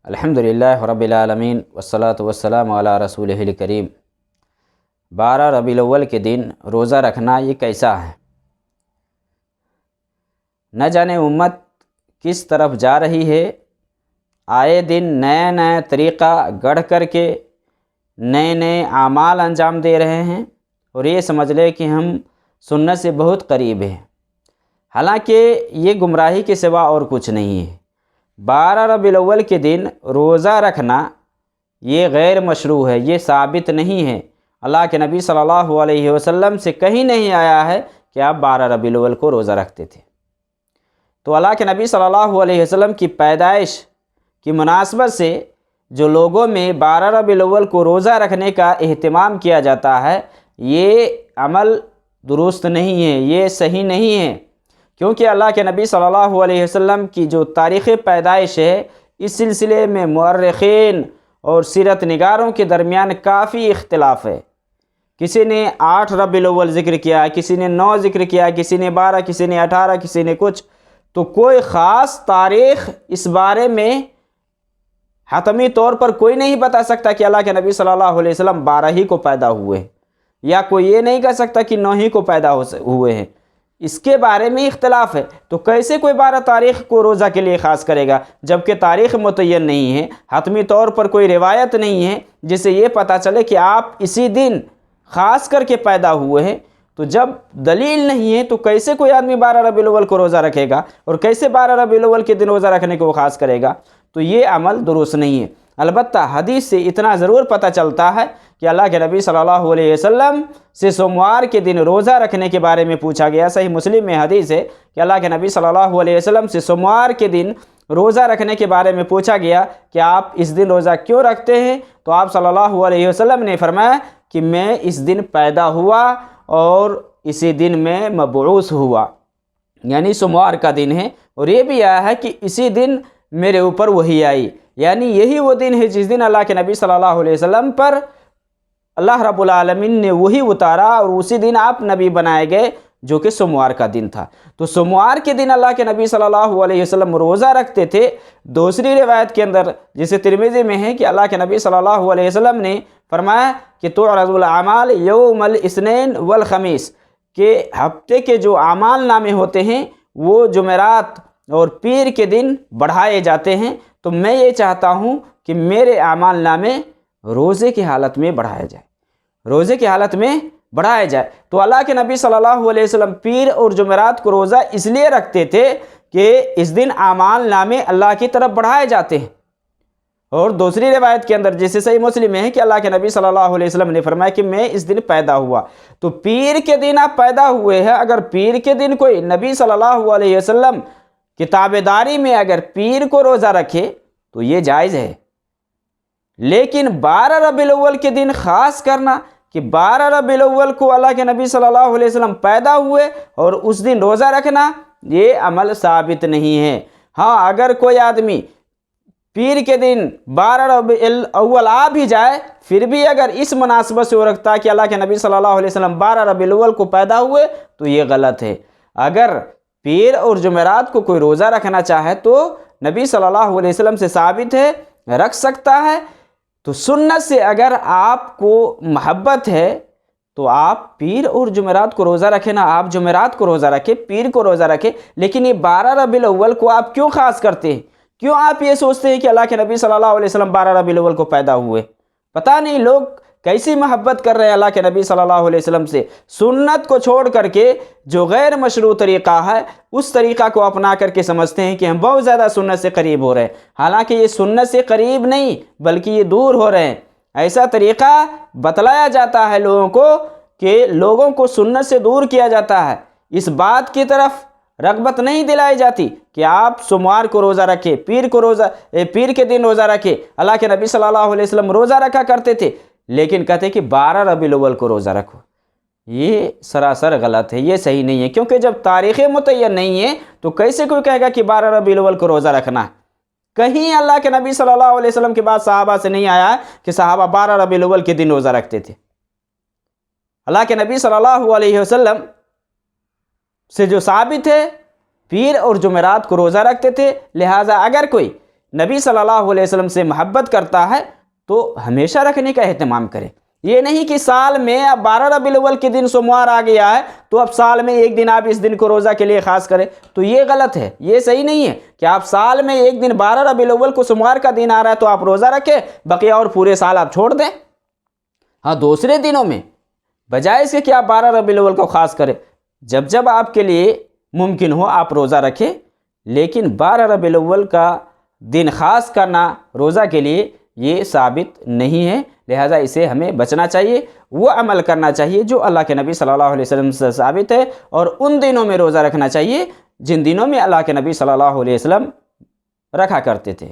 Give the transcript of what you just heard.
الحمدللہ رب العالمین والصلاة والسلام علی رسولہ الکریم۔ 12 ربیع الاول کے دن روزہ رکھنا یہ کیسا ہے؟ نہ جانے امت کس طرف جا رہی ہے، آئے دن نیا نیا طریقہ گڑھ کر کے نئے نئے اعمال انجام دے رہے ہیں اور یہ سمجھ لے کہ ہم سنت سے بہت قریب ہیں، حالانکہ یہ گمراہی کے سوا اور کچھ نہیں ہے۔ 12 ربیع الاول کے دن روزہ رکھنا یہ غیر مشروع ہے، یہ ثابت نہیں ہے۔ اللہ کے نبی صلی اللہ علیہ وسلم سے کہیں نہیں آیا ہے کہ آپ 12 ربیع الاول کو روزہ رکھتے تھے۔ تو اللہ کے نبی صلی اللہ علیہ وسلم کی پیدائش کی مناسبت سے جو لوگوں میں 12 ربیع الاول کو روزہ رکھنے کا اہتمام کیا جاتا ہے، یہ عمل درست نہیں ہے، یہ صحیح نہیں ہے، کیونکہ اللہ کے نبی صلی اللہ علیہ وسلم کی جو تاریخ پیدائش ہے، اس سلسلے میں مورخین اور سیرت نگاروں کے درمیان کافی اختلاف ہے۔ کسی نے 8 ربیع الاول ذکر کیا، کسی نے 9 ذکر کیا، کسی نے 12، کسی نے 18، کسی نے کچھ۔ تو کوئی خاص تاریخ اس بارے میں حتمی طور پر کوئی نہیں بتا سکتا کہ اللہ کے نبی صلی اللہ علیہ وسلم 12 ہی کو پیدا ہوئے ہیں، یا کوئی یہ نہیں کہہ سکتا کہ 9 ہی کو پیدا ہوئے ہیں۔ اس کے بارے میں اختلاف ہے۔ تو کیسے کوئی 12 تاریخ کو روزہ کے لیے خاص کرے گا، جبکہ تاریخ متعین نہیں ہے، حتمی طور پر کوئی روایت نہیں ہے جس سے یہ پتہ چلے کہ آپ اسی دن خاص کر کے پیدا ہوئے ہیں۔ تو جب دلیل نہیں ہے تو کیسے کوئی آدمی 12 ربیع الاول کو روزہ رکھے گا، اور کیسے 12 ربیع الاول کے دن روزہ رکھنے کو وہ خاص کرے گا؟ تو یہ عمل درست نہیں ہے۔ البتہ حدیث سے اتنا ضرور پتہ چلتا ہے کہ اللہ کے نبی صلی اللہ علیہ وسلم سے سوموار کے دن روزہ رکھنے کے بارے میں پوچھا گیا۔ صحیح مسلم میں حدیث ہے کہ اللہ کے نبی صلی اللہ علیہ وسلم سے سوموار کے دن روزہ رکھنے کے بارے میں پوچھا گیا کہ آپ اس دن روزہ کیوں رکھتے ہیں؟ تو آپ صلی اللہ علیہ وسلم نے فرمایا کہ میں اس دن پیدا ہوا اور اسی دن میں مبعوث ہوا، یعنی سوموار کا دن ہے، اور یہ بھی آیا ہے کہ اسی دن میرے اوپر وحی آئی، یعنی یہی وہ دن ہے جس دن اللہ کے نبی صلی اللہ علیہ وسلم پر اللہ رب العالمین نے وحی اتارا، اور اسی دن آپ نبی بنائے گئے، جو کہ سوموار کا دن تھا۔ تو سوموار کے دن اللہ کے نبی صلی اللہ علیہ وسلم روزہ رکھتے تھے۔ دوسری روایت کے اندر جسے ترمذی میں ہے کہ اللہ کے نبی صلی اللہ علیہ وسلم نے فرمایا کہ تعرض الاعمال یوم الاثنین والخمیس، کہ ہفتے کے جو اعمال نامے ہوتے ہیں وہ جمعرات اور پیر کے دن بڑھائے جاتے ہیں۔ تو میں یہ چاہتا ہوں کہ میرے اعمال نامے روزے کی حالت میں بڑھایا جائے، روزے کی حالت میں بڑھایا جائے۔ تو اللہ کے نبی صلی اللہ علیہ وسلم پیر اور جمعرات کو روزہ اس لیے رکھتے تھے کہ اس دن اعمال نامے اللہ کی طرف بڑھائے جاتے ہیں۔ اور دوسری روایت کے اندر جیسے صحیح مسلم میں ہے کہ اللہ کے نبی صلی اللہ علیہ وسلم نے فرمایا کہ میں اس دن پیدا ہوا۔ تو پیر کے دن آپ پیدا ہوئے ہیں، اگر پیر کے دن کوئی نبی صلی اللہ علیہ وسلم کی تابعداری میں اگر پیر کو روزہ رکھے تو یہ جائز ہے، لیکن 12 ربیع الاول کے دن خاص کرنا کہ 12 ربیع الاول کو اللہ کے نبی صلی اللہ علیہ وسلم پیدا ہوئے اور اس دن روزہ رکھنا، یہ عمل ثابت نہیں ہے۔ ہاں، اگر کوئی آدمی پیر کے دن 12 ربیع الاول آ بھی جائے، پھر بھی اگر اس مناسبت سے وہ رکھتا ہے کہ اللہ کے نبی صلی اللہ علیہ وسلم 12 ربیع الاول کو پیدا ہوئے، تو یہ غلط ہے۔ اگر پیر اور جمعرات کو کوئی روزہ رکھنا چاہے تو نبی صلی اللہ علیہ وسلم سے ثابت ہے، رکھ سکتا ہے۔ تو سنت سے اگر آپ کو محبت ہے تو آپ پیر اور جمعرات کو روزہ رکھیں، نا آپ جمعرات کو روزہ رکھیں، پیر کو روزہ رکھیں، لیکن یہ 12 ربیع الاول کو آپ کیوں خاص کرتے ہیں؟ کیوں آپ یہ سوچتے ہیں کہ اللہ کے نبی صلی اللہ علیہ وسلم 12 ربیع الاول کو پیدا ہوئے؟ پتہ نہیں لوگ کیسی محبت کر رہے ہیں اللہ کے نبی صلی اللہ علیہ وسلم سے، سنت کو چھوڑ کر کے جو غیر مشروع طریقہ ہے اس طریقہ کو اپنا کر کے سمجھتے ہیں کہ ہم بہت زیادہ سنت سے قریب ہو رہے ہیں، حالانکہ یہ سنت سے قریب نہیں بلکہ یہ دور ہو رہے ہیں۔ ایسا طریقہ بتلایا جاتا ہے لوگوں کو کہ لوگوں کو سنت سے دور کیا جاتا ہے، اس بات کی طرف رغبت نہیں دلائی جاتی کہ آپ سوموار کو روزہ رکھیں، پیر کے دن روزہ رکھیں۔ اللہ کے نبی صلی اللہ علیہ وسلم روزہ رکھا کرتے تھے، لیکن کہتے کہ 12 ربیع الاول کو روزہ رکھو۔ یہ سراسر غلط ہے، یہ صحیح نہیں ہے، کیونکہ جب تاریخ متعین نہیں ہے تو کیسے کوئی کہے گا کہ 12 ربیع الاول کو روزہ رکھنا ہے؟ کہیں اللہ کے نبی صلی اللہ علیہ وسلم کے بعد صحابہ سے نہیں آیا کہ صحابہ 12 ربیع الاول کے دن روزہ رکھتے تھے۔ اللہ کے نبی صلی اللہ علیہ وسلم سے جو ثابت ہے، پیر اور جمعرات کو روزہ رکھتے تھے، لہٰذا اگر کوئی نبی صلی اللہ علیہ وسلم سے محبت کرتا ہے تو ہمیشہ رکھنے کا اہتمام کرے۔ یہ نہیں کہ سال میں اب 12 ربیع الاول کے دن سوموار آ گیا ہے تو اب سال میں ایک دن آپ اس دن کو روزہ کے لیے خاص کریں، تو یہ غلط ہے، یہ صحیح نہیں ہے کہ آپ سال میں ایک دن 12 ربیع الاول کو سوموار کا دن آ رہا ہے تو آپ روزہ رکھیں، بقیہ اور پورے سال آپ چھوڑ دیں۔ ہاں دوسرے دنوں میں بجائے اس کے کہ آپ 12 ربیع الاول کو خاص کریں، جب جب آپ کے لیے ممکن ہو آپ روزہ رکھیں، لیکن 12 ربیع الاول کا دن خاص کرنا روزہ کے لیے یہ ثابت نہیں ہے، لہٰذا اسے ہمیں بچنا چاہیے، وہ عمل کرنا چاہیے جو اللہ کے نبی صلی اللہ علیہ وسلم سے ثابت ہے، اور ان دنوں میں روزہ رکھنا چاہیے جن دنوں میں اللہ کے نبی صلی اللہ علیہ وسلم رکھا کرتے تھے۔